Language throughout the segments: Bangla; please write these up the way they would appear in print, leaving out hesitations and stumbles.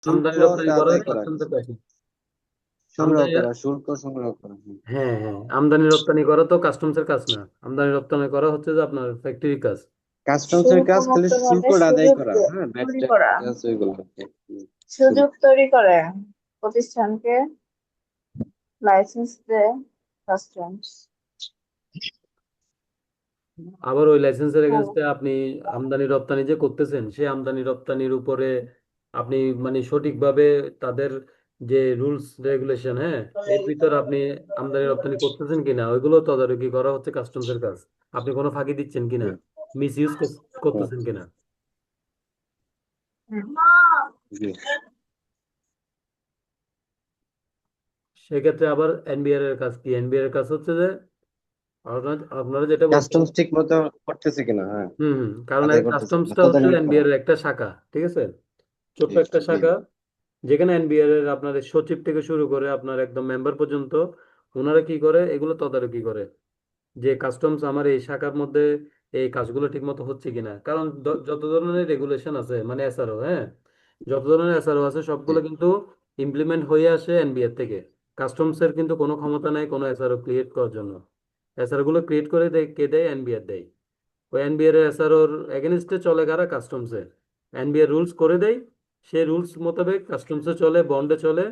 আমদানি রপ্তানি শুল্কটা করা আদায় করা, কাস্টমসের কাজ। সংগ্রহ আমদানি, করা, শুল্ক সংগ্রহ করা। হুম। হ্যাঁ হ্যাঁ, আমদানি রপ্তানি করা তো কাস্টমসের কাজ না, আমদানি রপ্তানি করা হচ্ছে যে আপনার ফ্যাক্টরির কাজ। কাস্টমস এর শুল্ক কাজ খালি মুক্ত মানে শুল্কটা আদায় সুযোগ করা, হ্যাঁ, ভ্যাট তৈরি করা, ট্যাক্স ওইগুলো আর কি। শুল্ক। সুযোগ তৈরি করে প্রতিষ্ঠানকে, লাইসেন্স দেয় কাস্টমস। আবার ওই লাইসেন্সের হ্যালো। এগেনস্টে আপনি আমদানি রপ্তানি যে করতেছেন সেই আমদানি রপ্তানির উপরে আপনি মানে সঠিকভাবে তাদের যে রুলস রেগুলেশন, হ্যাঁ, এর ভিতর আপনি আমদানি রপ্তানি করতেছেন কিনা ওইগুলো তদারকি করা হচ্ছে কাস্টমসের কাজ। আপনি কোনো ফাঁকি দিচ্ছেন কিনা, হুম, মিস ইউজ হুম, করতেছেন কিনা। হুম। জি। সেক্ষেত্রে আবার এনবিআর এর কাজ কি, এনবিআর এর কাজ হচ্ছে যে আপনারা যেটা বলছেন। কাস্টমস ঠিক মতো করতেছে কিনা, হ্যাঁ, হুম হুম, কারণ আদায় করতেছে কিনা কাস্টমসটা হচ্ছে তদারকি করা। এনবিআর এর একটা শাখা, ঠিক আছে, ছোট্ট জি, একটা জি, শাখা, যেখানে এনবিআর এর আপনার সচিব থেকে শুরু করে আপনার একদম মেম্বার পর্যন্ত ওনারা কি করে এগুলো তদারকি করে যে কাস্টমস আমার এই শাখার মধ্যে এই কাজগুলো ঠিক মতো হচ্ছে কিনা। কারণ যত ধরনের রেগুলেশন আছে মানে এসআরও, হ্যাঁ, যত ধরনের এসআরও আছে জি, সবগুলো কিন্তু ইমপ্লিমেন্ট হয়ে আসে এনবিআর থেকে। কাস্টমস এর কিন্তু কোনো ক্ষমতা নাই কোনো এসআরও ক্রিয়েট করার জন্য। এসআরও গুলো ক্রিয়েট করে দেয় কে, দেয় এনবিআর দেয়। ওই এনবিআর এর এসআরওর এগেনস্টে চলে কারা, কাস্টমসে। এনবিআর রুলস করে দেয়, সেই রুলস মোতাবেক কাস্টমসে চলে, বন্ডে চলে,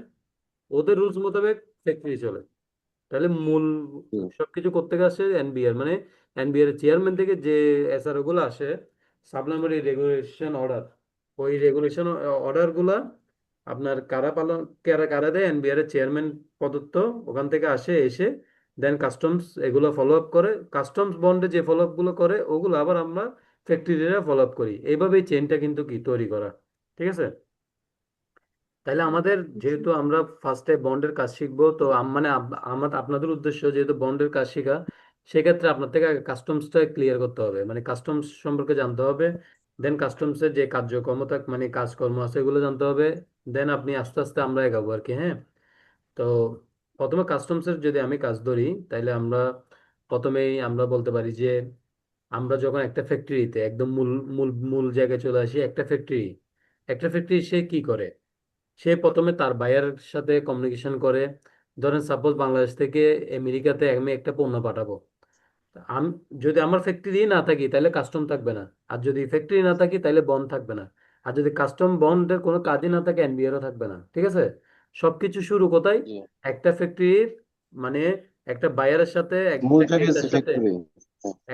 ওদের রুলস মোতাবেক ফ্যাক্টরি চলে। তাহলে মূল জি, সবকিছু করতে আসে এনবিআর, মানে এনবিআর চেয়ারম্যান থেকে যে এসআরও গুলো আসে, সাপ্লিমেন্টারি রেগুলেশন অর্ডার, ওই রেগুলেশন অর্ডার গুলা আপনার কারা পালন, কারা কারা দেয়, এনবিআর এর চেয়ারম্যান প্রদত্ত, ওখান থেকে আসে, এসে দেন কাস্টমস এগুলো ফলো আপ করে। কাস্টমস বন্ডে যে ফলো আপ গুলো করে ওগুলো আবার আমরা ফ্যাক্টরিরা ফলো আপ করি। এইভাবেই চেনটা কিন্তু কি তৈরি করা, ঠিক আছে। তাইলে আমাদের যেহেতু আমরা ফার্স্টে বন্ডের কাজ শিখবো, তো মানে আমার আপনাদের উদ্দেশ্য যেহেতু বন্ডের কাজ শেখা, সেক্ষেত্রে আপনার থেকে আগে কাস্টমসটা ক্লিয়ার করতে হবে, মানে কাস্টমস সম্পর্কে জানতে হবে। দেন কাস্টমসের যে কার্যক্রমতা মানে কাজকর্ম আছে এগুলো জানতে হবে। দেন আপনি আস্তে আস্তে আমরা এগাবো আর কি, হ্যাঁ। তো প্রথমে কাস্টমসের যদি আমি কাজ ধরি, তাইলে আমরা প্রথমেই আমরা বলতে পারি যে আমরা যখন একটা ফ্যাক্টরিতে একদম মূল মূল মূল জায়গায় চলে আসি, একটা ফ্যাক্টরি সে কি করে, সে প্রথমে তার বায়ারের সাথে কমিউনিকেশন করে। ধরেন সাপোজ বাংলাদেশ থেকে আমেরিকাতে আমি একটা পণ্য পাঠাবো, তা যদি আমার ফ্যাক্টরি না থাকি তাহলে কাস্টম থাকবে না, আর যদি ফ্যাক্টরি না থাকি তাহলে বন্ড থাকবে না, আর যদি কাস্টম বন্ডের কোনো কাজই না থাকে এনবিআরও থাকবে না, ঠিক আছে। সবকিছু শুরু কোথায়, জি। একটা ফ্যাক্টরির মানে একটা বায়ারের সাথে মূল একটা জায়গায় ক্রেতার সাথে, ফ্যাক্টরি।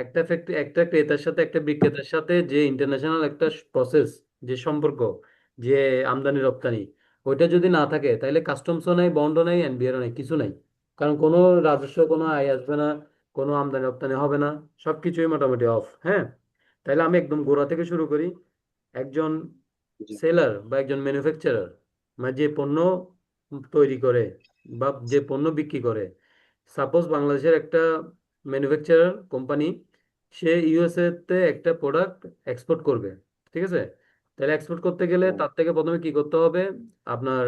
একটা ফ্যাক্টরি একটা ক্রেতার সাথে একটা বিক্রেতার সাথে যে ইন্টারন্যাশনাল একটা প্রসেস, যে সম্পর্ক, যে আমদানি রপ্তানি, ওইটা যদি না থাকে তাহলে কাস্টমসও নাই, বন্ডও নাই, এনবিআরও নাই, কিছু নাই। কারণ কোনো রাজস্ব কোনো আয় আসবে না, কোনো আমদানি রপ্তানি হবে না, সবকিছুই মোটামুটি অফ, হ্যাঁ। তাহলে আমি একদম গোড়া থেকে শুরু করি। একজন জি, সেলার বা একজন ম্যানুফ্যাকচারার, মানে যে পণ্য তৈরি করে বা যে পণ্য বিক্রি করে, সাপোজ বাংলাদেশের একটা ম্যানুফ্যাকচারার কোম্পানি, সে ইউএসএ তে একটা প্রোডাক্ট এক্সপোর্ট করবে, ঠিক আছে। তাহলে এক্সপোর্ট করতে গেলে হুম, তার থেকে প্রথমে কি করতে হবে, আপনার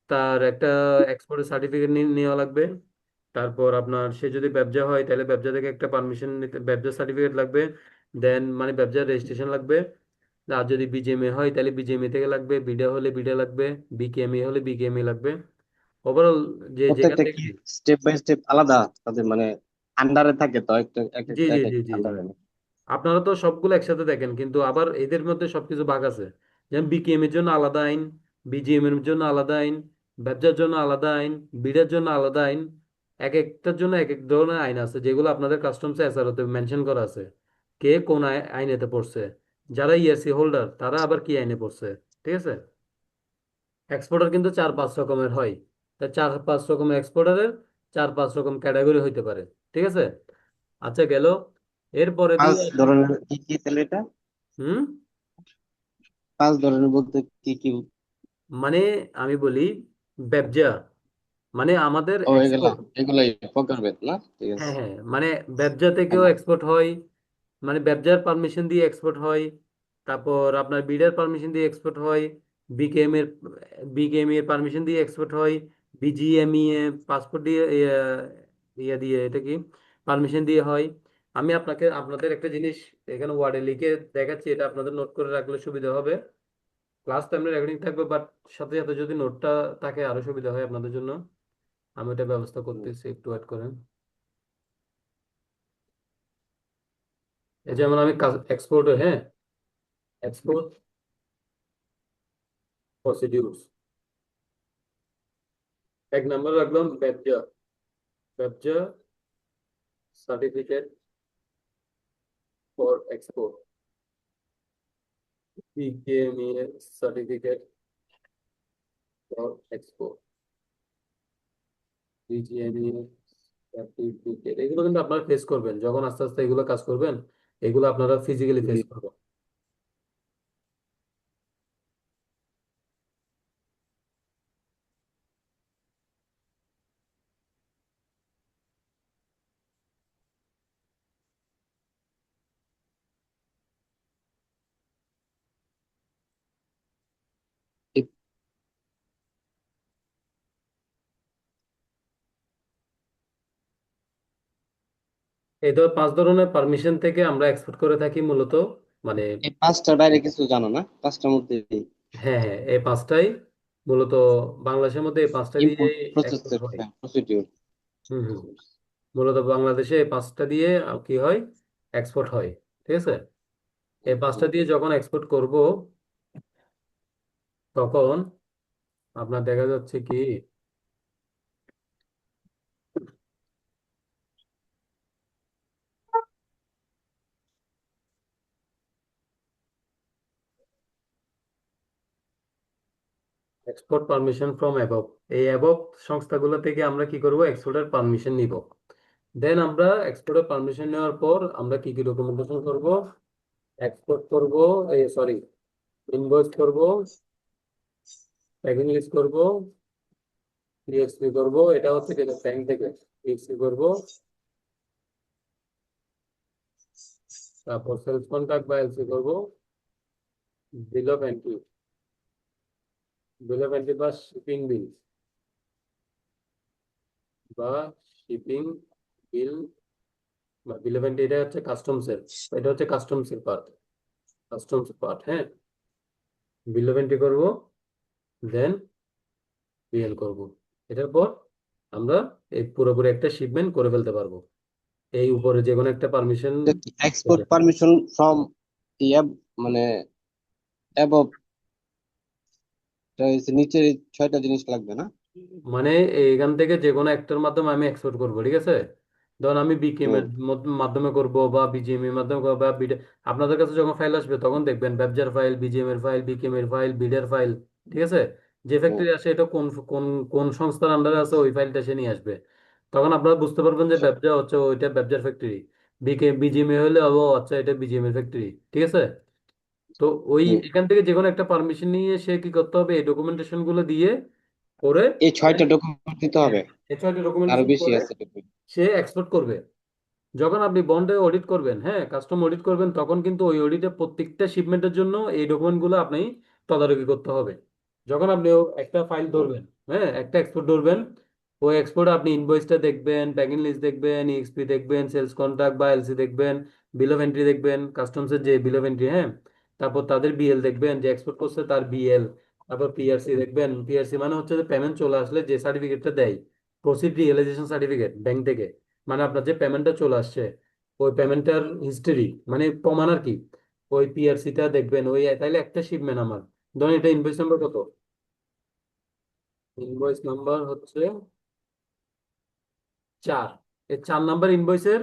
তার একটা এক্সপোর্টের সার্টিফিকেট নেওয়া লাগবে। তারপর আপনার সে যদি ব্যবসা হয় তাহলে ব্যবসা থেকে একটা পারমিশন নিতে, ব্যবসা সার্টিফিকেট লাগবে। দেন মানে ব্যবসার রেজিস্ট্রেশন লাগবে। আর যদি বিজিএমএ হয় তাহলে বিজিএমএ থেকে লাগবে, বিডা হলে বিডা লাগবে, বিকেএমএ হলে বিকেএমএ লাগবে। ওভারঅল যে যেখান প্রত্যেকটা থেকে, কি স্টেপ বাই স্টেপ আলাদা তাদের, মানে আন্ডারে থাকে তো, একটা এক জি একটা জি এক জি এক জি জি, আন্ডারে। আপনারা তো সবগুলো একসাথে দেখেন কিন্তু আবার এদের মধ্যে সবকিছু ভাগ আছে। যেমন বিকেএম এর জন্য আলাদা আইন, বিজিএম এর জন্য আলাদা আইন, ব্যবসার জন্য আলাদা আইন, বিডের জন্য আলাদা আইন। এক একটার জন্য এক এক ধরনের আইন আছে যেগুলো আপনাদের কাস্টমস এসআরওতে মেনশন করা আছে, কে কোন আইনেতে পড়ছে। যারা ইএসসি হোল্ডার তারা আবার কি আইনে পড়ছে, ঠিক আছে। এক্সপোর্টার কিন্তু চার পাঁচ রকমের হয়, তা চার পাঁচ রকমের এক্সপোর্টারের চার পাঁচ রকম ক্যাটাগরি হইতে পারে, ঠিক আছে। আচ্ছা গেল, এরপরে পাঁচ দিয়ে আসি। ধরনের কি কি তাহলে এটা? হুম, পাঁচ ধরনের বলতে কি কি? মানে আমি বলি ব্যবসা, মানে আমাদের ও, এগুলা এক্সপোর্ট, এগুলাই প্রকারভেদ না, ঠিক হ্যাঁ আছে। হ্যাঁ, মানে ব্যবসা থেকেও আচ্ছা, এক্সপোর্ট হয়, মানে ব্যবসার পারমিশন দিয়ে এক্সপোর্ট হয়। তারপর আপনার বিডের পারমিশন দিয়ে এক্সপোর্ট হয়, বিকেএম এর বিকেএমই এর পারমিশন দিয়ে এক্সপোর্ট হয়, বিজিএমই এ পাসপোর্ট দিয়ে ইয়ে দিয়ে এটা কি পারমিশন দিয়ে হয়। আমি আপনাদের একটা জিনিস এখানে ওয়ার্ডে লিখে দেখাচ্ছি, এটা আপনাদের নোট করে রাখলে সুবিধা হবে। ক্লাস তো এমনি রেকর্ডিং থাকবে, বাট সাথে সাথে যদি নোটটা থাকে আরো সুবিধা হয় আপনাদের জন্য। আমি এটা ব্যবস্থা করতেছি, একটু ওয়েট করেন। এই যেমন আমি এক্সপোর্ট, হ্যাঁ, এক্সপোর্ট প্রসিডিউরস, এক নাম্বার রাখলাম ব্যবসা, ব্যবসা certificate for export, BKMEA certificate for export, BGMEA certificate. এগুলো কিন্তু আপনারা ফেস করবেন যখন আস্তে আস্তে এগুলো কাজ করবেন, এগুলো আপনারা ফিজিক্যালি ফেস করবেন। এই তো 5 ধরনের পারমিশন থেকে আমরা এক্সপোর্ট করে থাকি মূলত, মানে এই পাঁচটার বাইরে কিছু জানো না? পাঁচটার মধ্যে হ্যাঁ হ্যাঁ, এই পাঁচটাই মূলত বাংলাদেশের মধ্যে এই পাঁচটা দিয়ে ইম্পোর্ট এক্সপোর্ট প্রসেসের হয়। প্রসিডিউর। হুম হুম। মূলত বাংলাদেশে এই পাঁচটা দিয়ে কি হয়, এক্সপোর্ট হয়। ঠিক আছে, এই পাঁচটা দিয়ে যখন এক্সপোর্ট করব তখন আপনার দেখা যাচ্ছে কি, এক্সপোর্ট পারমিশন ফ্রম অ্যাবভ, এই অ্যাবভ সংস্থাগুলো থেকে আমরা কি করব, এক্সপোর্টের পারমিশন নিব। দেন আমরা এক্সপোর্টের পারমিশন নেওয়ার পর আমরা কি কি ডকুমেন্টেশন করব, এক্সপোর্ট করব, সরি, ইনভয়েস করব, প্যাকিং লিস্ট করব, ডিএক্সপি করব, এটা হচ্ছে ব্যাংক থেকে ডিএক্সপি করব, তারপর সেলস কন্ট্রাক্ট বা এলসি করব, বিল of entry, bill of entry বা শিপিং বিল, বা শিপিং বিল বা বিল অফ এন্ট্রি, এটা হচ্ছে কাস্টমসের, এটা হচ্ছে কাস্টমসের পার্ট, কাস্টমস পার্ট, হ্যাঁ। বিল অফ এন্ট্রি করবো, দেন বিএল করব। এটার পর আমরা এই পুরোপুরি একটা শিপমেন্ট করে ফেলতে পারবো। এই উপরে যে কোনো একটা পারমিশন, এক্সপোর্ট পারমিশন ফ্রম ইয়াব মানে অ্যাবভ, নিচে 6টা জিনিস লাগবে না? মানে এইখান থেকে যে কোনো একটার মাধ্যমে আমি এক্সপোর্ট করবো, ঠিক আছে। ধরুন আমি বিকেএম হুম এর মাধ্যমে করব বা বিজিএম এর মাধ্যমে করবো বা বিডে, আপনাদের কাছে যখন ফাইল আসবে তখন দেখবেন ব্যবসার ফাইল, বিজিএম এর ফাইল, বিকেএম এর ফাইল, বিডের ফাইল, ঠিক আছে। যে হুম। ফ্যাক্টরি আসে এটা কোন কোন কোন সংস্থার আন্ডারে আছে ওই ফাইলটা সে নিয়ে আসবে। তখন আপনারা বুঝতে পারবেন যে ব্যবসা হচ্ছে ওইটা ব্যবসার ফ্যাক্টরি, বিজিএম এ হলে ও আচ্ছা এটা বিজিএম এর ফ্যাক্টরি, ঠিক আছে। তো ওই হুম। এখান থেকে যে কোনো একটা পারমিশন নিয়ে সে কি করতে হবে, এই ডকুমেন্টেশন গুলো দিয়ে করে, এই 6টা ডকুমেন্ট দিতে হ্যাঁ, হবে? এছাড়া আরো ডকুমেন্টেশন বেশি করে আছে document? সে এক্সপোর্ট করবে। যখন আপনি বন্ডে অডিট করবেন, হ্যাঁ, কাস্টম অডিট করবেন, তখন কিন্তু ওই অডিটে প্রত্যেকটা শিপমেন্টের জন্য এই ডকুমেন্টগুলো আপনি তদারকি করতে হবে। যখন আপনি একটা ফাইল হুম ধরবেন, হ্যাঁ, একটা এক্সপোর্ট ধরবেন, ওই এক্সপোর্টে আপনি ইনভয়েসটা দেখবেন, প্যাকিং লিস্ট দেখবেন, ইএক্সপি দেখবেন, সেলস কন্ট্রাক্ট বা এলসি দেখবেন, বিল অফ এন্ট্রি দেখবেন, কাস্টমসের যে বিল অফ এন্ট্রি, হ্যাঁ, তারপর তাদের বিএল দেখবেন, যে এক্সপোর্ট করছে তার বিএল, তারপর পিআরসি দেখবেন। পিআরসি মানে হচ্ছে যে পেমেন্ট চলে আসলে যে সার্টিফিকেটটা দেয়, প্রসিড রিয়েলাইজেশন সার্টিফিকেট ব্যাংক থেকে, মানে আপনার যে পেমেন্টটা চলে আসছে ওই পেমেন্টের হিস্টরি, মানে প্রমাণ আর কি, ওই পিআরসিটা দেখবেন। ওই তাইলে একটা শিপমেন্ট আমার, ধরুন এটা ইনভয়েস নাম্বার কত, ইনভয়েস নাম্বার হচ্ছে 4, এই 4 নাম্বার ইনভয়েসের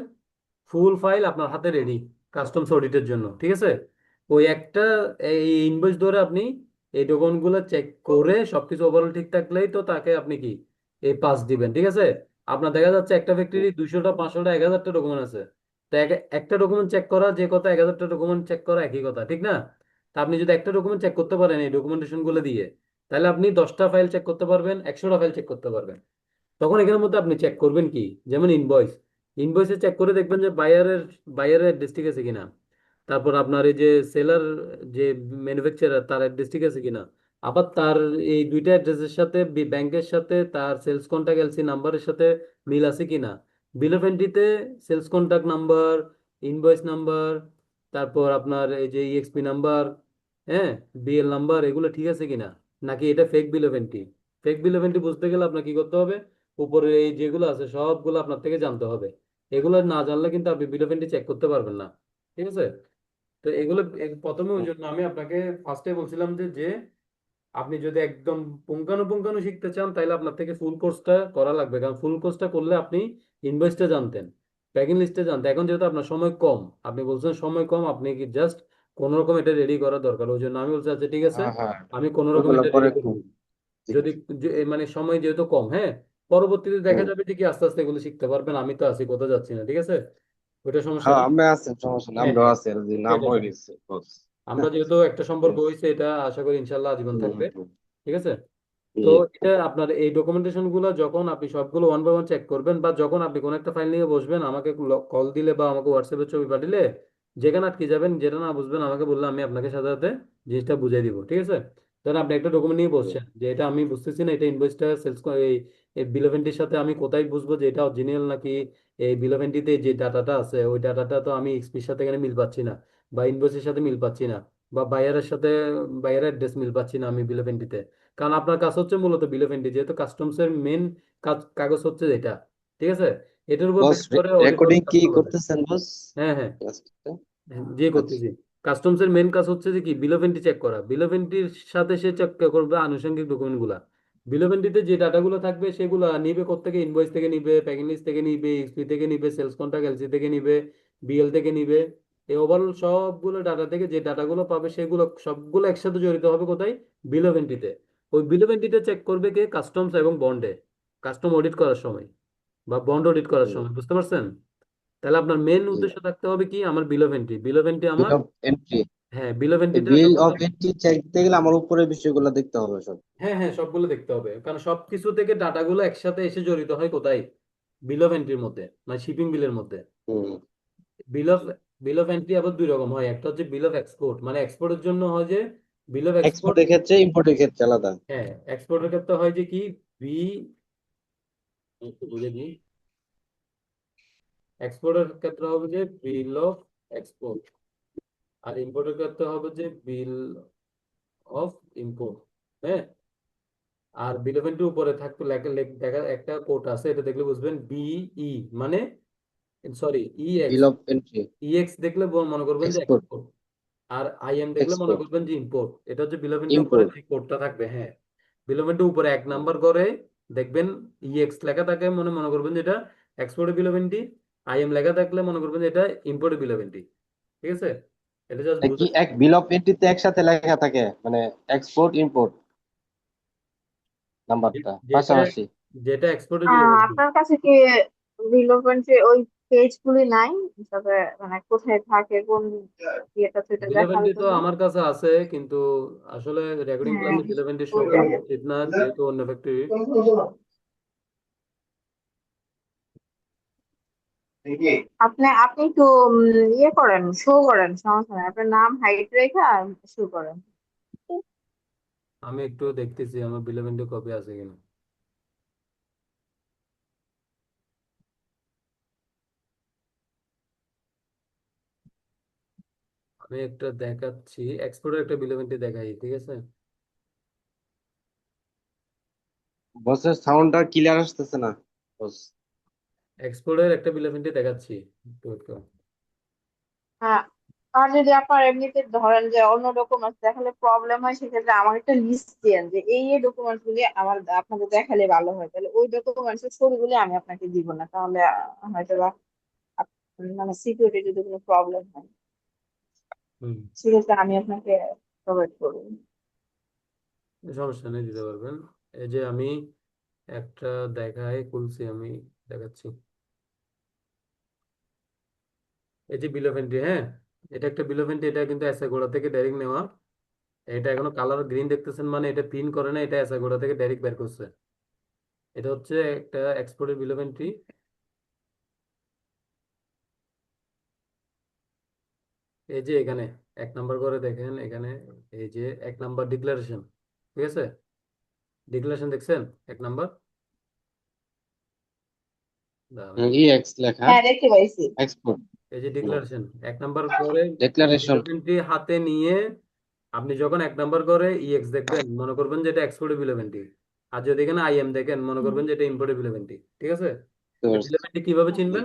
ফুল ফাইল আপনার হাতে রেডি কাস্টমস অডিটের জন্য, ঠিক আছে। ওই একটা এই ইনভয়েস ধরে আপনি এই ডকুমেন্টগুলো চেক করে সবকিছু ওভারঅল ঠিক থাকলেই তো তাকে আপনি কি এই পাস দিবেন, ঠিক আছে। আপনার দেখা যাচ্ছে একটা ফ্যাক্টরি 200টা 500টা 1000টা ডকুমেন্ট আছে, তো একটা ডকুমেন্ট চেক করা যে কথা, 1000টা ডকুমেন্ট চেক করা একই কথা, ঠিক না। তা আপনি যদি একটা ডকুমেন্ট চেক করতে পারেন এই ডকুমেন্টেশন গুলো দিয়ে, তাহলে আপনি 10টা ফাইল চেক করতে পারবেন, 100টা ফাইল চেক করতে পারবেন। তখন এখানের মধ্যে আপনি চেক করবেন কি, যেমন ইনভয়েসে চেক করে দেখবেন যে বায়ারের অ্যাড্রেস ঠিক আছে কিনা, তারপর আপনার এই যে সেলার, যে ম্যানুফ্যাকচারার তার অ্যাড্রেস ঠিক আছে কিনা, আবার তার এই দুইটা অ্যাড্রেসের সাথে ব্যাংকের সাথে তার সেলস কন্ট্যাক্ট এলসি নাম্বারের সাথে মিল আছে কিনা, বিল অফ এন্ট্রিতে sales contact number, invoice number, তারপর আপনার এই যে ইএক্সপি নাম্বার, হ্যাঁ, বিএল নাম্বার এগুলো ঠিক আছে কিনা, নাকি এটা fake bill of entry. Fake bill of entry বুঝতে গেলে আপনার কি করতে হবে, উপরে এই যেগুলো আছে সবগুলো আপনার থেকে জানতে হবে। এগুলো না জানলে কিন্তু আপনি বিল অফ এন্ট্রি চেক করতে পারবেন না। ঠিক আছে। তো এগুলো প্রথমে ওই জন্য আমি আপনাকে ফার্স্টে বলছিলাম যে আপনি যদি একদম পুঙ্খানুপুঙ্খানু শিখতে চান তাহলে আপনার থেকে ফুল কোর্সটা করা লাগবে, কারণ ফুল কোর্সটা করলে আপনি ইনভয়েসটা জানতেন, প্যাকিং লিস্টে জানতেন। এখন যেহেতু আপনার সময় কম, আপনি বলছেন সময় কম, আপনি কি জাস্ট কোনো রকম এটা রেডি করা দরকার, ওই জন্য আমি বলছি আচ্ছা ঠিক আছে, হ্যাঁ হ্যাঁ, আমি কোনো রকম ওগুলো এটা পরে রেডি করে একটু দিই। যদি মানে সময় যেহেতু কম, হ্যাঁ, পরবর্তীতে দেখা হুম। যাবে যে কি আস্তে আস্তে এগুলো শিখতে পারবেন, আমি তো আছি, কোথাও যাচ্ছি না। ঠিক আছে, ওইটা সমস্যা হ্যাঁ নেই। আমরা আছেন, সমস্যা নেই, হ্যাঁ আমরাও হ্যাঁ, আছি, আর যদি নাম এটা হয়ে সমস্যা, গেছে বস। আমরা যেহেতু একটা সম্পর্ক হয়েছে, এটা আশা করি ইনশাল্লাহ আজীবন হুম থাকবে। হুম ঠিক আছে। তো হুম এটা আপনার এই ডকুমেন্টেশন গুলো যখন আপনি সবগুলো ওয়ান বাই ওয়ান চেক করবেন, বা যখন আপনি কোনো একটা ফাইল নিয়ে বসবেন, আমাকে কল দিলে বা আমাকে হোয়াটসঅ্যাপে ছবি পাঠিয়ে, যেখানে আটকে যাবেন, যেটা না বুঝবেন আমাকে বললে আমি আপনাকে সাথে সাথে জিনিসটা বুঝিয়ে দিব। ঠিক আছে। ধরেন আপনি একটা ডকুমেন্ট নিয়ে হুম। বসছেন, যে এটা আমি বুঝতেছি না, এটা ইনভয়েসটা সেলস এই বিল অফ এন্ট্রির সাথে আমি কোথায় বুঝবো যে এটা অরিজিনাল নাকি, এই বিল অফ এন্ট্রিতে যে ডাটাটা আছে ওই ডাটাটা তো আমি এক্সপির সাথে এখানে মিল পাচ্ছি না, বা ইনভয়েসের সাথে মিল পাচ্ছি না, বা বায়ারের সাথে বায়ারের অ্যাড্রেস মিল পাচ্ছি না আমি বিল অফ এন্ট্রিতে। কারণ আপনার কাজ হচ্ছে মূলত বিল অফ এন্ট্রি, যেহেতু কাস্টমস এর মেন কাগজ হচ্ছে এটা। ঠিক আছে। এটার উপর বস বেস করে অডিট রেকর্ডিং হবে কি কাস্টমার। করতেছেন বস? হ্যাঁ হ্যাঁ, আচ্ছা যে আচ্ছা। করতেছি। কাস্টমস এর মেন কাজ হচ্ছে যে কি, বিল অফ এন্ট্রি চেক করা। বিল অফ এন্ট্রির সাথে সে চেক করবে আনুষঙ্গিক ডকুমেন্ট গুলা। বিল অফ এন্ট্রিতে যে ডাটাগুলো থাকবে সেগুলো নিবে কোত্থেকে, ইনভয়েস থেকে নিবে, প্যাকিং লিস্ট থেকে নিবে, এক্সপি থেকে নিবে, সেলস কন্ট্রাক্ট এলসি থেকে নিবে, বিএল থেকে নিবে। এই ওভারঅল সবগুলো ডাটা থেকে যে ডাটাগুলো পাবে সেগুলো সবগুলো একসাথে জড়িত হবে কোথায়, বিল অফ এন্ট্রিতে। ওই বিল অফ এন্ট্রিতে চেক করবে কে, কাস্টমস এবং বন্ডে, কাস্টম অডিট করার সময় বা বন্ড অডিট করার হুম, সময়। বুঝতে পারছেন? তাহলে আপনার মেন জি। উদ্দেশ্য থাকতে হবে কি, আমার bill of entry, bill of entry bill আমার। Of entry. হ্যাঁ, বিল অফ এই এন্ট্রিটা বিল সবার অফ এন্ট্রি চেক দিতে গেলে আমার উপরের বিষয়গুলো দেখতে হবে সব। হ্যাঁ হ্যাঁ, সবগুলো দেখতে হবে, কারণ সবকিছু থেকে ডাটাগুলো একসাথে এসে জড়িত হয় কোথায়, বিল অফ এন্ট্রির মধ্যে, মানে শিপিং বিলের মধ্যে। হুম। Bill of bill of entry আবার দুই রকম হয়, একটা হচ্ছে বিল অফ এক্সপোর্ট, মানে এক্সপোর্টের জন্য হয় যে বিল অফ এক্সপোর্ট। এক্সপোর্টের ক্ষেত্রে ইম্পোর্টের ক্ষেত্রে আলাদা। হ্যাঁ, এক্সপোর্টের ক্ষেত্রে হয় যে কি, বি, একটু বুঝে দিই, এক্সপোর্টের ক্ষেত্রে হবে যে বিল অফ এক্সপোর্ট, আর ইম্পোর্টের ক্ষেত্রে হবে যে বিল অফ ইম্পোর্ট। হ্যাঁ। আর বিল অফ এন্ট্রির উপরে থাকতো দেখা একটা কোড আছে, এটা দেখলে বুঝবেন, বিই, মানে sorry, EX. Bill of entry EX দেখলে মনে করবেন যে এক্সপোর্ট এক্সপোর্ট, আর আইএম দেখলে মনে এক্সপোর্ট করবেন যে ইম্পোর্ট। এটা হচ্ছে বিল অফ এন্ট্রির উপরে ইম্পোর্ট। যে কোডটা থাকবে। হ্যাঁ, বিল অফ এন্ট্রির উপরে এক নাম্বার করে দেখবেন ইএক্স লেখা থাকে, মনে মনে করবেন যে এটা এক্সপোর্টের বিল অফ এন্ট্রি। আইএম লেখা থাকলে মনে করবেন যে এটা ইম্পোর্টের বিল অফ এন্ট্রি। ঠিক আছে। এটা জাস্ট কি বুঝে। এক বিল অফ এন্ট্রিতে একসাথে লেখা থাকে, মানে এক্সপোর্ট ইম্পোর্ট নাম্বারটা যেটা পাশাপাশি? যেটা এক্সপোর্টের বিল অফ এন্ট্রি। আপনার কাছে কি রিলেভেন্টের ওই পেজ গুলি নাই? তবে মানে কোথায় থাকে, কোন ইয়েটা সেটা বিল অফ দেখার এন্ট্রি তো জন্য। আমার কাছে আছে, কিন্তু আসলে রেকর্ডিং হ্যাঁ, ক্লাসে বিল অফ এন্ট্রি শো করা উচিত না, যেহেতু অন্য ফ্যাক্টরি। আপনি আপনি একটু ইয়ে করেন, শো করেন, সমস্যা নাই, আপনার নাম হাইড রেখে শো করেন। আমি একটু দেখতেছি আমার বিল অফ এন্ট্রি কপি আছে কিনা। আমি একটা দেখাচ্ছি, এক্সপোর্টের একটা বিল অফ এন্ট্রি দেখাই। ঠিক আছে। বসের সাউন্ডটা ক্লিয়ার আসতেছে না বস। এক্সপোর্টের একটা বিল অফ এন্ট্রি দেখাচ্ছি, একটু একটু। হ্যাঁ, আর যদি আপনার এমনিতে ধরেন যে অন্য ডকুমেন্টস দেখালে প্রবলেম হয়, সেক্ষেত্রে আমার একটা লিস্ট দেন যে এই ডকুমেন্টস গুলি আমার আপনাকে দেখালে ভালো হয়, তাহলে ওই ডকুমেন্টস এর ছবিগুলি আমি আপনাকে দিব না, তাহলে হয়তো বা মানে সিকিউরিটি যদি কোনো প্রবলেম হয় হুম, সেক্ষেত্রে আমি আপনাকে প্রোভাইড করবো। সমস্যা নেই, দিতে পারবেন। এই যে আমি একটা দেখাই, খুলছি আমি, দেখাচ্ছি। এই যে বিল অফ এন্ট্রি, হ্যাঁ, এটা একটা বিল অফ এন্ট্রি, এটা কিন্তু এসএ থেকে ডাইরেক্ট নেওয়া। এটা এখনো কালার গ্রিন দেখতেছেন, মানে এটা প্রিন্ট করে না, এটা এসএ থেকে ডাইরেক্ট বের করছে। এটা হচ্ছে একটা এক্সপোর্টের বিল অফ এন্ট্রি। এই যে এখানে এক নাম্বার করে দেখেন এখানে, এই যে এক নাম্বার ডিক্লারেশন। ঠিক আছে। ডিক্লারেশন দেখছেন, এক নাম্বার, দাঁড়ান। ই এক্স লেখা হ্যাঁ, দেখতে পাইছি। এক্সপোর্ট। এই যে ডিক্লারেশন এক নাম্বার করে, বিল ডিক্লারেশন। অফ এন্ট্রি হাতে নিয়ে আপনি যখন 1 নাম্বার করে ইএক্স দেখবেন মনে করবেন যে এটা এক্সপোর্টেবল ইভেন্টটি, আর যদি এখানে আইএম দেখেন মনে করবেন যে এটা ইম্পোর্টেবল ইভেন্টটি। ঠিক আছে? ইভেন্টটি কিভাবে চিনবেন?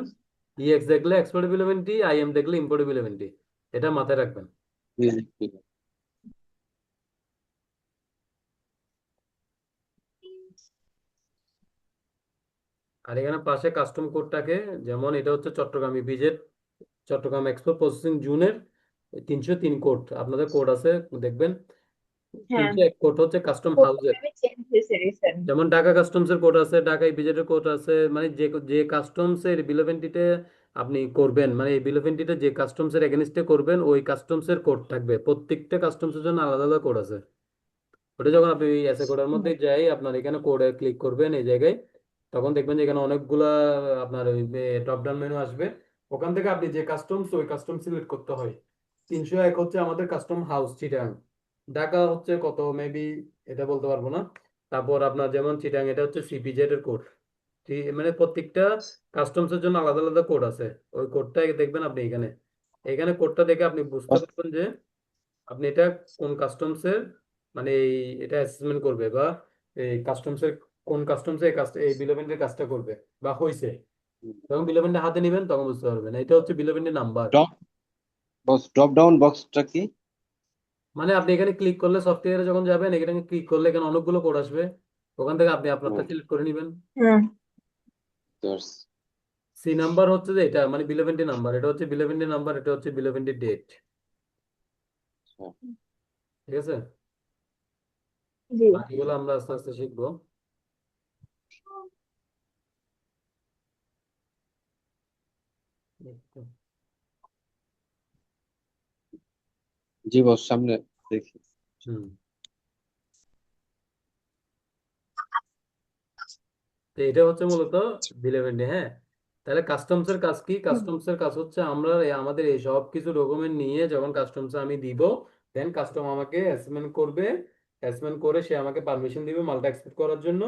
ইএক্স দেখলে এক্সপোর্টেবল ইভেন্টটি, আইএম দেখলে ইম্পোর্টেবল ইভেন্টটি। এটা মাথায় রাখবেন। আর এখানে পাশে কাস্টম কোডটাকে, যেমন এটা হচ্ছে Chattogram EPZ, Chattogram export processing জুনের 303 কোড আপনাদের কোড আছে, দেখবেন হ্যাঁ, 301 কোড হচ্ছে কাস্টম হাউসের। আমি চেঞ্জ হয়েছে রিসেন্ট। যেমন ঢাকা কাস্টমস এর কোড আছে, ঢাকা ইপিজেড এর কোড আছে, মানে যে যে কাস্টমস এর বিল অফ এন্টিটিতে আপনি করবেন, মানে এই বিল অফ এন্টিটিতে যে কাস্টমস এর এগেনস্টে করবেন ওই কাস্টমস এর কোড থাকবে, প্রত্যেকটা কাস্টমস এর জন্য আলাদা আলাদা কোড আছে। ওটা যখন আপনি এসে কোডের মধ্যে যাই আপনার এখানে কোডে ক্লিক করবেন এই জায়গায়, তখন দেখবেন যে এখানে অনেকগুলা আপনার ওই ড্রপ ডাউন মেনু আসবে। ওখান থেকে আপনি যে কাস্টমস ওই কাস্টম সিলেক্ট করতে হয়। 301 হচ্ছে আমাদের কাস্টম হাউস চিটাং। ঢাকা হচ্ছে কত মেবি এটা বলতে পারবো না। তারপর আপনার যেমন চিটাং এটা হচ্ছে সিপিজেড এর কোড। মানে প্রত্যেকটা কাস্টমস এর জন্য আলাদা আলাদা কোড আছে। ওই কোডটা দেখবেন আপনি এখানে, এখানে কোডটা দেখে আপনি বুঝতে পারবেন যে আপনি এটা কোন কাস্টমস এর, মানে এটা অ্যাসেসমেন্ট করবে, বা এই কাস্টমস এর কোন কাস্টমস এই কাজ এই বিলোভেন্টের কাজটা করবে বা হইছে। যখন বিলোভেন্টের হাতে নিবেন তখন বুঝতে পারবেন এটা হচ্ছে বিলোভেন্টের নাম্বার। ড্রপ ডাউন বক্সটা কি? মানে আপনি এখানে ক্লিক করলে, সফটওয়্যারে যখন যাবেন এখানে ক্লিক করলে এখানে অনেকগুলো কোড আসবে, ওখান থেকে আপনি আপনারটা সিলেক্ট করে নেবেন। হুম। সি নাম্বার হচ্ছে যে এটা মানে বিলোভেন্টের নাম্বার, এটা হচ্ছে বিলোভেন্টের নাম্বার, এটা হচ্ছে বিলোভেন্টের ডেট। ঠিক আছে? জি। বাকিগুলো আমরা আস্তে আস্তে শিখবো। জি বস, সামনে দেখি। হুম। তো এটা হচ্ছে মূলত বিলেভেন্ডে। হ্যাঁ, তাহলে কাস্টমস এর কাজ কি? হুম। কাস্টমস এর কাজ হচ্ছে আমরা আমাদের এই সব কিছু ডকুমেন্ট নিয়ে যখন কাস্টমস আমি দিব, দেন কাস্টম আমাকে অ্যাসেসমেন্ট করবে, অ্যাসেসমেন্ট করে সে আমাকে পারমিশন দিবে মালটা এক্সপোর্ট করার জন্য।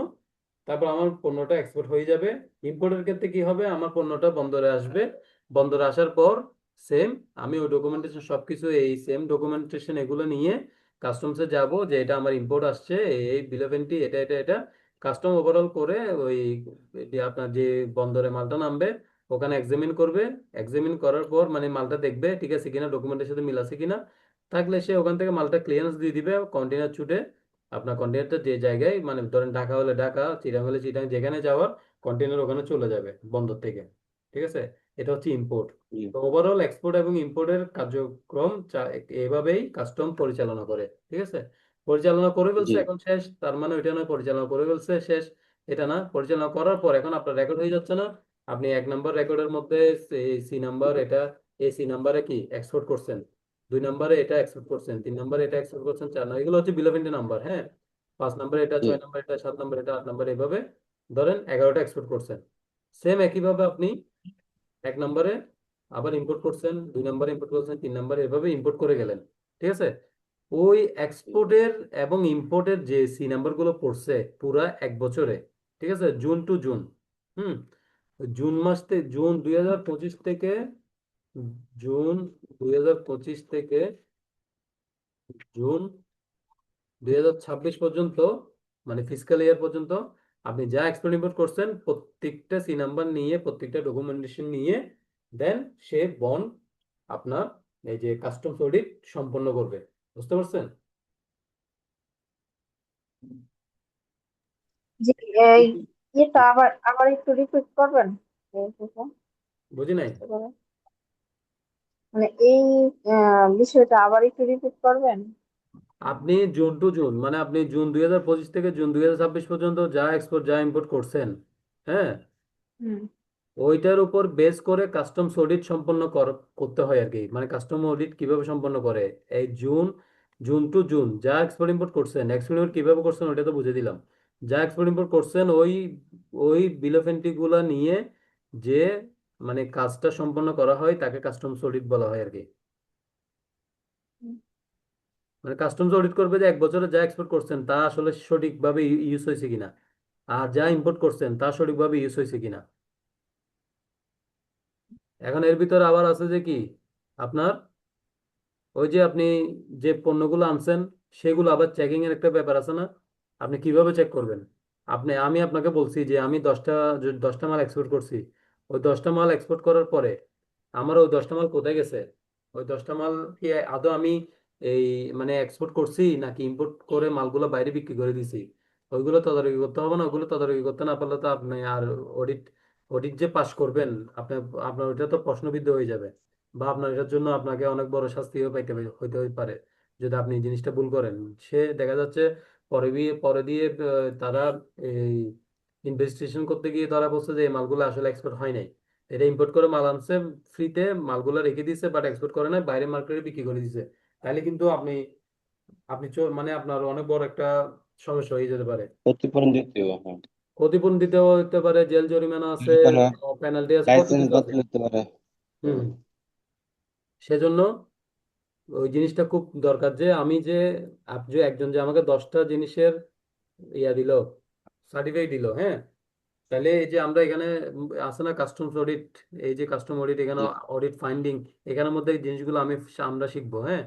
তারপর আমার পণ্যটা এক্সপোর্ট হয়ে যাবে। ইম্পোর্টের ক্ষেত্রে কি হবে? আমার পণ্যটা বন্দরে আসবে, বন্দরে আসার পর সেম আমি ওই ডকুমেন্টেশন সবকিছু এই সেম ডকুমেন্টেশন এগুলো নিয়ে কাস্টমসে যাব যে এটা আমার ইম্পোর্ট আসছে, এই বিল অফ এন্ট্রি এটা এটা এটা, কাস্টম ওভারঅল করে ওই যে আপনার যে বন্দরে মালটা নামবে ওখানে এক্সামিন করবে। এক্সামিন করার পর মানে মালটা দেখবে ঠিক আছে কিনা, ডকুমেন্টের সাথে মিল আছে কিনা, থাকলে সে ওখান থেকে মালটা ক্লিয়ারেন্স দিয়ে দিবে কন্টেনার ছুটে। আপনার কন্টেনারটা যে জায়গায়, মানে ধরেন ঢাকা হলে ঢাকা, চিটাং হলে চিটাং, যেখানে যাওয়ার কন্টেনার ওখানে চলে যাবে বন্দর থেকে। ঠিক আছে? এটা হচ্ছে ইম্পোর্ট। তো ওভারঅল এক্সপোর্ট এবং ইম্পোর্টের কার্যক্রম এভাবেই কাস্টম পরিচালনা করে। ঠিক আছে? পরিচালনা করে ফেলছে জি এখন শেষ, তার মানে ওইটা নয় পরিচালনা করে ফেলছে শেষ, এটা না। পরিচালনা করার পর এখন আপনার রেকর্ড হয়ে যাচ্ছে না? আপনি 1 নাম্বার রেকর্ডের মধ্যে সি নাম্বার এটা, এই সি নাম্বারে কি এক্সপোর্ট করছেন, 2 নাম্বারে এটা এক্সপোর্ট করছেন, 3 নাম্বারে এটা এক্সপোর্ট করছেন, 4 নাম্বার, এগুলো হচ্ছে বিল অফ এন্ট্রি নাম্বার। হ্যাঁ, 5 নাম্বার এটা, জি 6 নাম্বার এটা, 7 নাম্বার এটা, 8 নাম্বার, এভাবে ধরেন 11টা এক্সপোর্ট করছেন। সেম একইভাবে আপনি 1 নাম্বারে আবার ইম্পোর্ট করছেন, 2 নাম্বারে ইম্পোর্ট করছেন, 3 নাম্বারে, এভাবে ইম্পোর্ট করে গেলেন। ঠিক আছে? ওই এক্সপোর্টের এবং ইম্পোর্টের যে সি নাম্বার গুলো পড়ছে পুরা 1 বছরে, ঠিক আছে, জুন টু জুন। হুম। জুন মাস থেকে জুন 2025 থেকে, জুন 2025 থেকে জুন 2026 পর্যন্ত, মানে ফিসকাল ইয়ার পর্যন্ত আপনি যা এক্সপোর্ট ইম্পোর্ট করছেন প্রত্যেকটা সি নাম্বার নিয়ে, প্রত্যেকটা ডকুমেন্টেশন নিয়ে, দেন সে বন্ড আপনার এই যে কাস্টমস অডিট সম্পন্ন করবে। বুঝতে পারছেন? জি। এই এটা আবার আবার একটু রিপিট করবেন? এই কথা বুঝি নাই। বুঝতে পারেন, মানে এই বিষয়টা আবার একটু রিপিট করবেন? আপনি জুন টু জুন, মানে আপনি জুন 2025 থেকে জুন 2026 পর্যন্ত যা এক্সপোর্ট যা ইম্পোর্ট করছেন, হ্যাঁ, হুম। ওইটার উপর বেস করে কাস্টমস অডিট সম্পন্ন করতে হয় আর কি। মানে কাস্টম অডিট কিভাবে সম্পন্ন করে, এই জুন, জুন টু জুন যা এক্সপোর্ট ইম্পোর্ট করছেন, এক্সপোর্ট ইম্পোর্ট কিভাবে করছেন ওটা তো বুঝে দিলাম। যা এক্সপোর্ট ইম্পোর্ট করছেন ওই ওই বিল অফ এন্ট্রি গুলা নিয়ে যে মানে কাজটা সম্পন্ন করা হয় তাকে কাস্টমস অডিট বলা হয় আর কি। মানে কাস্টমস অডিট করবে যে 1 বছরে যা এক্সপোর্ট করছেন তা আসলে সঠিকভাবে ইউজ হয়েছে কিনা, আর যা ইম্পোর্ট করছেন তা সঠিকভাবে ইউজ হয়েছে কিনা। এখন এর ভিতরে আবার আছে যে কি আপনার ওই যে আপনি যে পণ্যগুলো আনছেন সেগুলো আবার চেকিং এর একটা ব্যাপার আছে না? আপনি কিভাবে চেক করবেন? আমি আপনাকে বলছি যে আমি 10টা মাল এক্সপোর্ট করছি। ওই 10টা মাল এক্সপোর্ট করার পরে আমার ওই 10টা মাল কোথায় গেছে? ওই 10টা মাল কি আদৌ আমি এই মানে এক্সপোর্ট করছি নাকি ইম্পোর্ট করে মালগুলো বাইরে বিক্রি করে দিছি? ওইগুলো তদারকি করতে হবে না? ওগুলো তদারকি করতে না পারলে তো আপনি আর অডিট অডিট যে পাশ করবেন, আপনার আপনার ওইটা তো প্রশ্নবিদ্ধ হয়ে যাবে। বা আপনার এটার জন্য আপনাকে অনেক বড় শাস্তিও হইতে পারে যদি আপনি এই জিনিসটা ভুল করেন। সে দেখা যাচ্ছে পরে দিয়ে তারা এই ইনভেস্টিগেশন করতে গিয়ে ধরা বলছে যে এই মালগুলো আসলে এক্সপোর্ট হয় নাই। এটা ইম্পোর্ট করে মাল আনছে ফ্রিতে, মালগুলো রেখে দিয়েছে বাট এক্সপোর্ট করে নাই, বাইরে মার্কেটে বিক্রি করে দিয়েছে। তাহলে কিন্তু আপনি আপনি মানে আপনার অনেক বড় একটা সমস্যা হয়ে যেতে পারে। ক্ষতিপূরণ দিতে হবে, হ্যাঁ। ক্ষতিপূরণ দিতেও হতে পারে, জেল জরিমানা আছে, জরিমানা, পেনাল্টি আছে, কত লাইসেন্স কিছু আছে। বাতিল হতে পারে। হুম। হুম। সেজন্য ওই জিনিসটা খুব দরকার যে আমি যে যে একজন যে আমাকে 10টা জিনিসের দিল, সার্টিফাই দিল, হ্যাঁ। তাহলে এই যে আমরা এখানে আছে না কাস্টমস অডিট, এই যে কাস্টম অডিট এখানে জি। অডিট ফাইন্ডিং, এখানের মধ্যে এই জিনিসগুলো আমরা শিখবো, হ্যাঁ।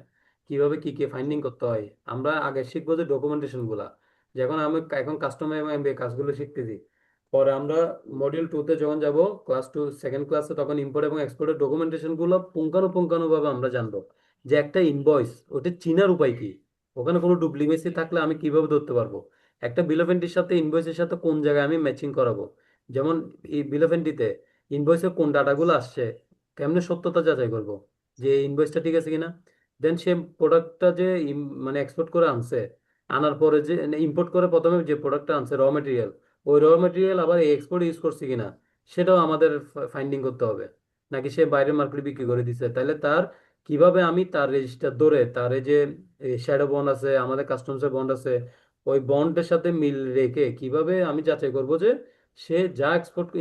কিভাবে কি কি ফাইন্ডিং করতে হয়। আমরা আগে শিখবো যে ডকুমেন্টেশন গুলা। যখন এখন কাস্টম এবং MBA কাজগুলো শিখতেছি, পরে আমরা মডিউল 2-তে যখন যাব, ক্লাস 2 সেকেন্ড ক্লাসে, তখন ইম্পোর্ট এবং এক্সপোর্টের ডকুমেন্টেশন গুলো পুঙ্খানুপুঙ্খানু ভাবে আমরা জানবো। যে একটা ইনভয়েস ওটা চিনার উপায় কি, ওখানে কোনো ডুপ্লিকেসি থাকলে আমি কিভাবে ধরতে পারবো। একটা বিল অফ এন্ট্রির সাথে ইনভয়েসের সাথে কোন জায়গায় আমি ম্যাচিং করাবো। যেমন এই বিল অফ এন্ট্রিতে ইনভয়েসে কোন ডাটাগুলো আসছে, কেমনে সত্যতা যাচাই করব যে ইনভয়েসটা ঠিক আছে কিনা। দেন সে প্রোডাক্টটা যে মানে এক্সপোর্ট করে আনছে, আনার পরে যে ইম্পোর্ট করে প্রথমে যে প্রোডাক্টটা আনছে র মেটেরিয়াল, ওই র মেটেরিয়াল আবার এই এক্সপোর্ট ইউজ করছে কিনা, সেটাও আমাদের ফাইন্ডিং করতে হবে। নাকি সে বাইরের মার্কেটে বিক্রি করে দিচ্ছে, তাহলে তার কিভাবে আমি তার রেজিস্টার ধরে তার এই যে শ্যাডো বন্ড আছে, আমাদের কাস্টমসের বন্ড আছে, ওই বন্ডের সাথে মিল রেখে কিভাবে আমি যাচাই করব যে সে যা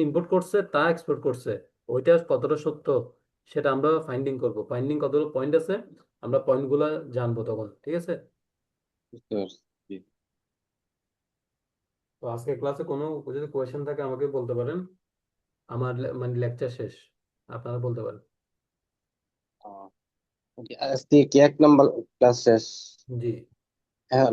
ইম্পোর্ট করছে তা এক্সপোর্ট করছে, ওইটা কতটা সত্য, সেটা আমরা ফাইন্ডিং করব। ফাইন্ডিং কতগুলো পয়েন্ট আছে, আমরা পয়েন্টগুলো জানবো তখন, ঠিক আছে? বুঝতে পারছি। জি। তো আজকে ক্লাসে কোনো যদি কোয়েশ্চেন থাকে আমাকে বলতে পারেন। আমার মানে লেকচার শেষ, আপনারা বলতে পারেন। আহ, okay, আজকে কি 1 নম্বর ক্লাস শেষ? জি। হ্যাঁ।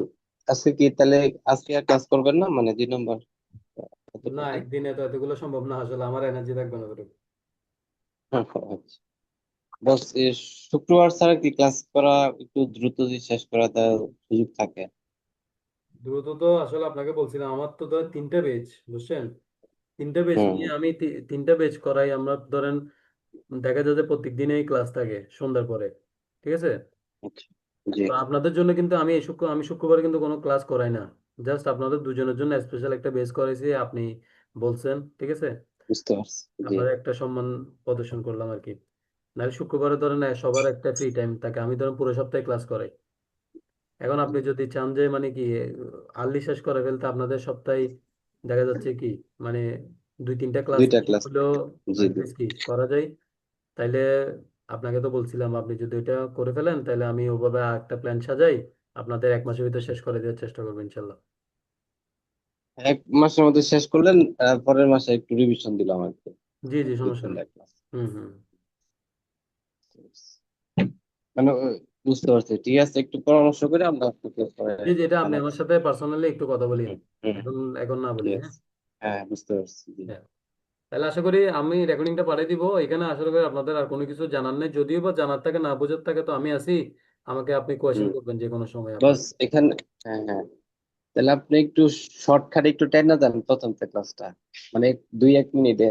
আজকে কি তাহলে, আজকে আর ক্লাস করবেন না, মানে 2 নম্বর না, এতটুকু? একদিনে তো এতগুলো সম্ভব না, আসলে আমার এনার্জি থাকবে না ওরকম। আচ্ছা। বস, শুক্রবার ছাড়া কি ক্লাস করা একটু দ্রুত যদি শেষ করা তার সুযোগ থাকে? দ্রুত তো আসলে আপনাকে বলছিলাম, আমার তো ধরেন 3টা পেজ, বুঝছেন? 3টা পেজ হুম। নিয়ে আমি 3টা পেজ করাই। আমরা ধরেন দেখা যায় যে প্রত্যেক দিনেই ক্লাস থাকে সন্ধ্যার পরে, ঠিক আছে? আচ্ছা। জি। তো আপনাদের জন্য কিন্তু আমি শুক্রবার কিন্তু কোনো ক্লাস করাই না। জাস্ট আপনাদের দুজনের জন্য স্পেশাল একটা বেস করাইছি, আপনি বলছেন, ঠিক আছে? বুঝতে পারছি। জি। আপনার একটা সম্মান প্রদর্শন করলাম আর কি। নাহলে শুক্রবারে ধরেন সবার একটা ফ্রি টাইম থাকে, আমি ধরেন পুরো সপ্তাহে ক্লাস করাই। এখন আপনি যদি চান যে মানে কি আর্লি শেষ করে ফেলতে, আপনাদের সপ্তাহে দেখা যাচ্ছে কি মানে 2-3টা ক্লাস 2টা ক্লাস। হলেও জি, জি। কি করা যায়, তাইলে আপনাকে তো বলছিলাম আপনি যদি এটা করে ফেলেন তাহলে আমি ওভাবে একটা প্ল্যান সাজাই, আপনাদের 1 মাসের ভিতরে শেষ করে দেওয়ার চেষ্টা করবো ইনশাল্লাহ। 1 মাসের মধ্যে শেষ করলেন, পরের মাসে একটু রিভিশন দিলাম আর কি। জি জি, দুই সমস্যা নেই। তিনটা ক্লাস হুম হুম। মানে বুঝতে পারছি। ঠিক আছে, একটু পরামর্শ করে আমরা আপনাকে পরে জি জি, এটা আপনি আমার জানাচ্ছি। সাথে পার্সোনালি একটু কথা বলিয়েন, হুম। হুম। এখন এখন না বলি, ঠিক হ্যাঁ। আছে। হ্যাঁ, বুঝতে পারছি। জি। হ্যাঁ। তাহলে আশা করি আমি রেকর্ডিংটা পাঠিয়ে দিব। এখানে আসলে করে আপনাদের আর কোনো কিছু জানার নেই, যদিও বা জানার থাকে না বোঝার থাকে তো আমি আছি, আমাকে আপনি কোয়েশ্চেন হুম। করবেন যে কোনো সময় আপনার। বস, এখানে, হ্যাঁ, হ্যাঁ, তাহলে আপনি একটু শর্টকাট একটু টেনে দেন প্রথম ক্লাসটা, মানে 2-1 মিনিটে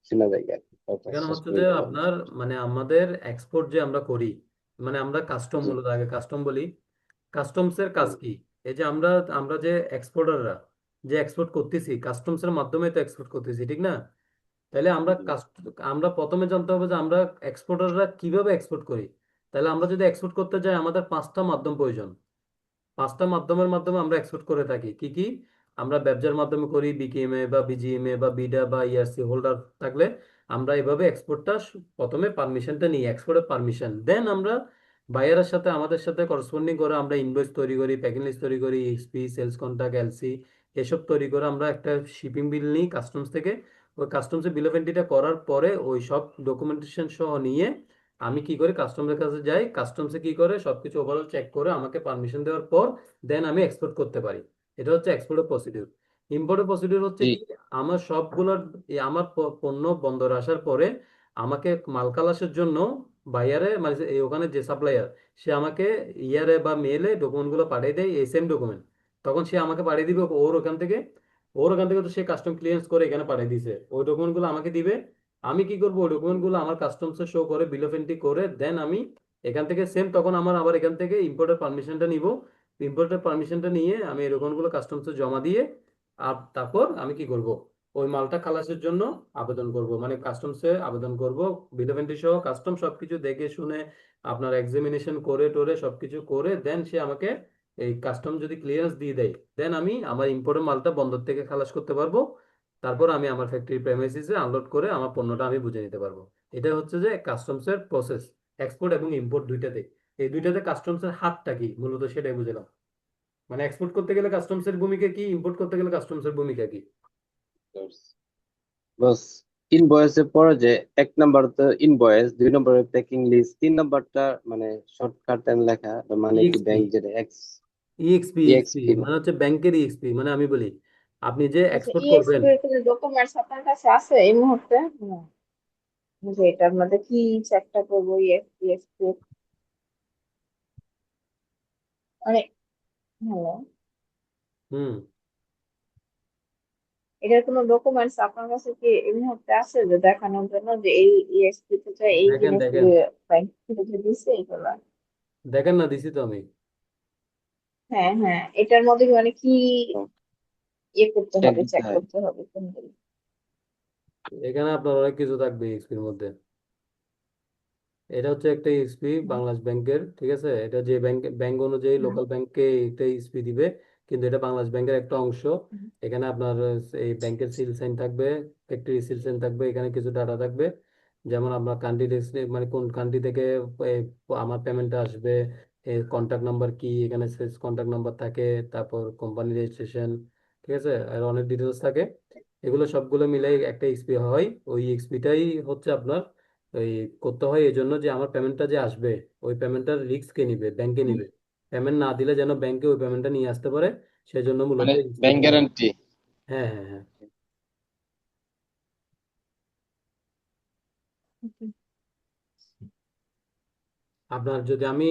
শোনা যায় আর কি, তারপর এখানে শেষ হচ্ছে করে যে দিতে পারবো। আপনার মানে আমাদের এক্সপোর্ট যে আমরা করি, মানে আমরা কাস্টম, জি। মূলত আগে কাস্টম বলি। কাস্টমস এর কাজ হুম। কি? এই যে আমরা আমরা যে এক্সপোর্টাররা যে এক্সপোর্ট করতেছি, কাস্টমস এর মাধ্যমে তো এক্সপোর্ট করতেছি, ঠিক না? তাহলে জি। আমরা প্রথমে জানতে হবে যে আমরা এক্সপোর্টাররা কিভাবে এক্সপোর্ট করি। তাহলে আমরা যদি এক্সপোর্ট করতে যাই, আমাদের 5টা মাধ্যম প্রয়োজন। 5টা মাধ্যমের মাধ্যমে আমরা এক্সপোর্ট করে থাকি। কি কি? আমরা ব্যবসার মাধ্যমে করি, বিকেএমএ বা বিজিএমএ বা বিডা বা ইআরসি হোল্ডার থাকলে আমরা এভাবে এক্সপোর্টটা প্রথমে পারমিশনটা নিই, এক্সপোর্টের পারমিশন, দেন আমরা বায়ারের সাথে আমাদের সাথে করসপন্ডিং করে আমরা ইনভয়েস তৈরি করি, প্যাকিং লিস্ট তৈরি করি, এক্সপি, সেলস কন্ট্রাক্ট, এলসি, এসব তৈরি করে আমরা একটা শিপিং বিল নিই কাস্টমস থেকে। ওই কাস্টমসের বিল অফ এন্ট্রিটা করার পরে ওই সব ডকুমেন্টেশন সহ নিয়ে আমি কি করি, কাস্টমারের কাছে যাই, কাস্টমসে কি করে সবকিছু ওভারঅল চেক করে আমাকে পারমিশন দেওয়ার পর দেন আমি এক্সপোর্ট করতে পারি। এটা হচ্ছে এক্সপোর্টের প্রসিডিউর। ইম্পোর্টের প্রসিডিউর হচ্ছে জি কি, আমার সবগুলোর আমার পণ্য বন্দরে আসার পরে আমাকে মাল খালাসের জন্য বাইয়ারে মানে এই ওখানে যে সাপ্লায়ার, সে আমাকে ইয়ারে বা মেলে ডকুমেন্টগুলো পাঠিয়ে দেয়, এই সেম ডকুমেন্ট। তখন সে আমাকে পাঠিয়ে দিবে ওর ওখান থেকে তো সে কাস্টম ক্লিয়ারেন্স করে এখানে পাঠিয়ে দিছে, ওই ডকুমেন্টগুলো আমাকে দিবে। আমি কি করবো, ওই ডকুমেন্টগুলো আমার কাস্টমসে শো করে বিল অফ এন্ট্রি করে দেন আমি এখান থেকে সেম তখন আমার আবার এখান থেকে ইম্পোর্টের পারমিশনটা নিব। ইম্পোর্টের পারমিশনটা নিয়ে আমি এই ডকুমেন্টগুলো কাস্টমসে জমা দিয়ে আর তারপর আমি কি করব, ওই মালটা খালাসের জন্য আবেদন করব, মানে কাস্টমসে আবেদন করব। বিল অফ এন্ট্রি সহ কাস্টম সবকিছু দেখে শুনে আপনার এক্সামিনেশন করে টোরে সবকিছু করে দেন সে আমাকে এই কাস্টম যদি ক্লিয়ারেন্স দিয়ে দেয় দেন আমি আমার ইম্পোর্টের মালটা বন্দর থেকে খালাস করতে পারবো। তারপর আমি আমার ফ্যাক্টরি প্রেমাইসিসে আনলোড করে আমার পণ্যটা আমি বুঝে নিতে পারবো। এটা হচ্ছে যে কাস্টমসের প্রসেস, এক্সপোর্ট এবং ইম্পোর্ট দুইটাতে। এই দুইটাতে কাস্টমসের হাতটা কি মূলত সেটাই বুঝলাম। মানে এক্সপোর্ট করতে গেলে কাস্টমসের ভূমিকা কি, ইম্পোর্ট করতে গেলে কাস্টমসের ভূমিকা কি। বস, ইনভয়েসের পরে যে এক নাম্বার তো ইনভয়েস, 2 নম্বরে প্যাকিং লিস্ট, 3 নম্বরটা মানে শর্টকাট লেখা, মানে কি ইএক্সপি, ব্যাংক যেটা এক্স ইএক্সপি, ইএক্সপি ইএক্সপি। মানে হচ্ছে ব্যাংকের ইএক্সপি। মানে আমি বলি, আপনি যে আচ্ছা, এক্সপোর্ট করবেন, ইএক্সপি এর কোনো ডকুমেন্টস আপনার কাছে আছে এই মুহূর্তে? যে এটার মধ্যে কি চেকটা করবো, ইএক্সপি মানে, হ্যালো, হুম, এটার কোনো ডকুমেন্টস আপনার কাছে কি এই মুহূর্তে আছে যে দেখানোর জন্য যে এই ইএক্সপি তে এই দেখেন দেখেন জিনিসগুলো ব্যাংক থেকে যে দিছে এগুলা? দেখেন না, দিছি তো আমি। হ্যাঁ হ্যাঁ, এটার মধ্যে মানে কি ইয়ে করতে চেক হবে, দিতে চেক হয়। করতে হবে কোনগুলো? এখানে আপনার অনেক কিছু থাকবে ইএক্সপির মধ্যে। এটা হচ্ছে একটা ইএসপি বাংলাদেশ ব্যাংকের, ঠিক আছে। এটা যে ব্যাংক ব্যাংক অনুযায়ী হুম, লোকাল ব্যাংককে এটা ইএসপি দিবে, কিন্তু এটা বাংলাদেশ ব্যাংকের একটা অংশ। এখানে আপনার এই ব্যাংকের সিল সাইন থাকবে, ফ্যাক্টরি সিল সাইন থাকবে, এখানে কিছু ডাটা থাকবে, যেমন আপনার কান্ট্রি, মানে কোন কান্ট্রি থেকে এ, আমার পেমেন্টটা আসবে, কন্ট্যাক্ট নাম্বার কি, এখানে সেলস কন্ট্যাক্ট নাম্বার থাকে, তারপর কোম্পানি রেজিস্ট্রেশন, ঠিক আছে, আর অনেক ডিটেলস থাকে। এগুলো সবগুলো মিলাই একটা এক্সপি হয়। ওই এক্সপিটাই হচ্ছে আপনার ওই করতে হয় এই জন্য যে আমার পেমেন্টটা যে আসবে, ওই পেমেন্টটার রিস্ক কে নিবে, ব্যাংকে হুম, নিবে। পেমেন্ট না দিলে যেন ব্যাংকে ওই পেমেন্টটা নিয়ে আসতে পারে, সেজন্য মূলত মানে এই ব্যাংক এক্সপিটা হয়। গ্যারান্টি। হ্যাঁ হ্যাঁ হ্যাঁ। হুম। আপনার যদি আমি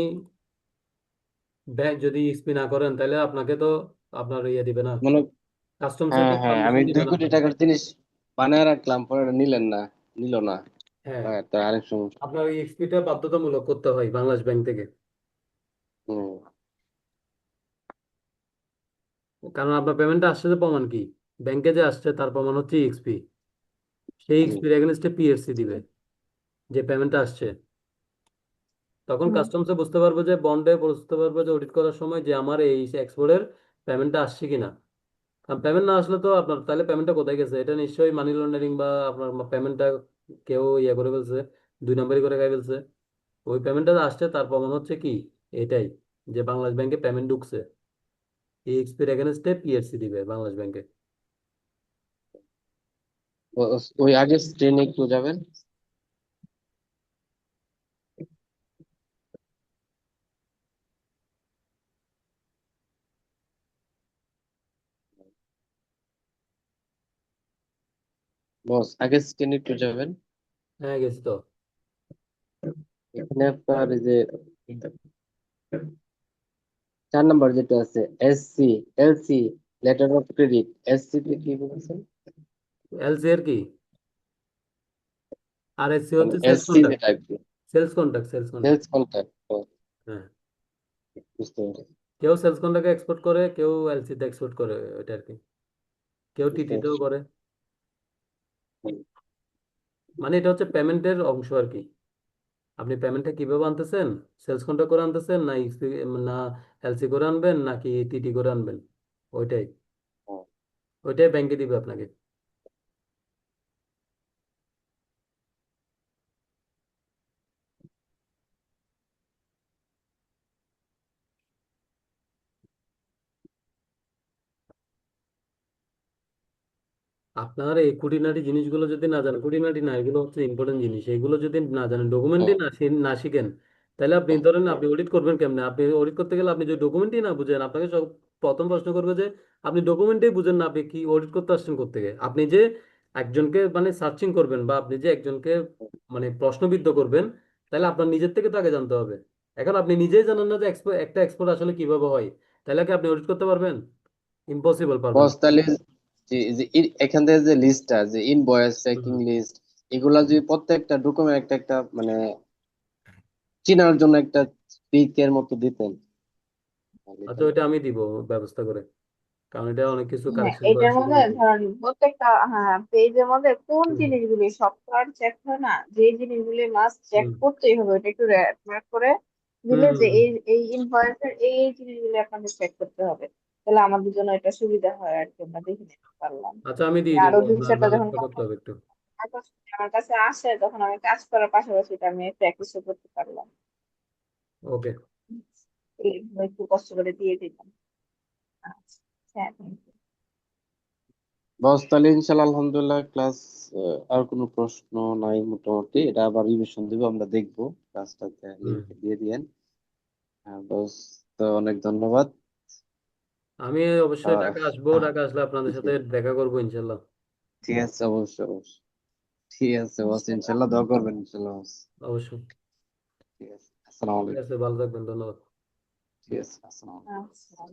ব্যাংক যদি এক্সপি না করেন তাহলে আপনাকে তো আপনার ইয়ে দিবে না, মানে কাস্টমসে হ্যাঁ তো হ্যাঁ, আমি পারমিশন দিবে দুই না কোটি আপনাকে। টাকার জিনিস বানায় রাখলাম, পরে ওটা নিলেন না, নিল না। হ্যাঁ, হ্যাঁ, তো আরেক সমস্যা। আপনার ওই এক্সপিটা বাধ্যতামূলক করতে হয় বাংলাদেশ ব্যাংক থেকে। হুম। কারণ আপনার পেমেন্টটা আসছে যে প্রমাণ কি, ব্যাংকে যে আসছে তার প্রমাণ হচ্ছে এক্সপি। সেই হুম। এক্সপির এগেনস্টে পিএসসি দিবে যে পেমেন্টটা আসছে। তখন হুম। কাস্টমসে বুঝতে পারবে যে বন্ডে বুঝতে পারবে যে অডিট করার সময় যে আমার এই এক্সপোর্টের পেমেন্টটা আসছে কিনা। কারণ পেমেন্ট না আসলে তো আপনার তাহলে পেমেন্টটা কোথায় গেছে, এটা নিশ্চয়ই মানি লন্ডারিং বা আপনার পেমেন্টটা কেউ ইয়ে করে ফেলছে, 2 নম্বরই করে খাই ফেলছে। ওই পেমেন্টটা আসছে তার প্রমাণ হচ্ছে কি, এটাই যে বাংলাদেশ ব্যাংকে পেমেন্ট ঢুকছে। এই এক্সপির এগেনস্টে পিএসসি দিবে বাংলাদেশ ব্যাংকে। ওই আগের ট্রেনে একটু যাবেন। বস, আগের ট্রেনে একটু যাবেন। হ্যাঁ গেছি তো। এখানে আপনার এই যে 4 নম্বর যেটা আছে, SC, LC, letter of credit, SC তে কি বলেছেন? এলসি এর কি, আর এসসি মানে হচ্ছে সেলস এসসি কন্ট্রাক্ট। যেটা আর কি, sales contract, sales contract. Sales contract. হ্যাঁ, বুঝতে পারছি। কেউ সেলস কন্ট্রাক্টে এক্সপোর্ট করে, কেউ এলসিতে এক্সপোর্ট করে, ওইটা আর কি। কেউ বুঝতে টিটিতেও পারছি। করে। মানে এটা হচ্ছে পেমেন্টের অংশ আর কি। আপনি পেমেন্টটা কিভাবে আনতেছেন, সেলস কন্ট্রাক্ট করে আনতেছেন না না এলসি করে আনবেন নাকি টিটি করে আনবেন, ওইটাই হুম। ওইটাই ব্যাংকে দিবে আপনাকে। আপনার এই খুঁটিনাটি জিনিসগুলো যদি না জানেন, খুঁটিনাটি না, এগুলো হচ্ছে ইম্পর্টেন্ট জিনিস, এগুলো যদি না জানেন, ডকুমেন্টই হুম, না শিখেন, তাহলে আপনি ধরেন আপনি অডিট করবেন কেমনে? আপনি অডিট করতে গেলে আপনি যদি ডকুমেন্টই না বুঝেন, আপনাকে সব প্রথম প্রশ্ন করবে যে আপনি ডকুমেন্টেই বুঝেন না, আপনি কি অডিট করতে আসছেন করতে গিয়ে? আপনি যে একজনকে মানে সার্চিং করবেন বা আপনি যে একজনকে মানে প্রশ্নবিদ্ধ করবেন, তাহলে আপনার নিজের থেকে তাকে জানতে হবে। এখন আপনি নিজেই জানেন না যে একটা এক্সপোর্ট আসলে কিভাবে হয়, তাহলে কি আপনি অডিট করতে পারবেন? ইম্পসিবল, পারবেন বস না। তাহলে এখান থেকে যে লিস্টটা, যে ইনভয়েস হুম। চেকিং লিস্ট, এগুলা যদি প্রত্যেকটা ডকুমেন্ট একটা একটা মানে চেনার জন্য একটা ট্রিকের মতো দিতেন, তাহলে তো আচ্ছা, ওইটা আমি দিব ব্যবস্থা করে, কারণ এটা অনেক কিছু হ্যাঁ, কারেকশন করার এটার মধ্যে সুবিধা আছে। ধরেন প্রত্যেকটা, হ্যাঁ, পেজের মধ্যে কোন হুম। জিনিসগুলি সব তো আর চেক হয় না, যে জিনিসগুলি মাস্ট চেক হুম। করতেই হবে ওটা একটু মার্ক করে হুম। দিলে হুম। যে হুম। এই এই ইনভয়েসের এই জিনিসগুলি আপনাকে চেক করতে হবে, তাহলে আমাদের জন্য এটা সুবিধা হয় আর কি, আমরা দেখে নিতে পারলাম। আচ্ছা, আমি দিয়ে দিব, আরো দুই আপনার চারটা যখন ব্যবস্থা করতে কাস্টমার হবে একটু। আমার কাছে আসে তখন আমি কাজ করার পাশাপাশি এটা আমি প্র্যাকটিসও করতে পারলাম। ওকে। এইগুলো একটু কষ্ট করে দিয়ে দিলাম। আচ্ছা, হ্যাঁ, thank you. বস তাহলে ইনশাল্লাহ আলহামদুলিল্লাহ ক্লাস, আর কোনো প্রশ্ন নাই মোটামুটি। এটা আবার রিভিশন দিব, আমরা দেখবো ক্লাসটাতে, হুম। লিঙ্ক দিয়ে দিয়েন। হ্যাঁ বস, তো অনেক ধন্যবাদ। আমি অবশ্যই আহ, ঢাকা আসবো, ঢাকা আসলে আপনাদের জি, সাথে দেখা করবো ইনশাল্লাহ। ঠিক আছে, অবশ্যই অবশ্যই। ঠিক আছে বস, ইনশাআল্লাহ। ইনশাল্লাহ দোয়া করবেন, ইনশাল্লাহ বস। অবশ্যই। ঠিক আছে, আসসালামু ঠিক আলাইকুম। আছে, ভালো থাকবেন, ধন্যবাদ। ঠিক আছে, আসসালামু আলাইকুম। আচ্ছা।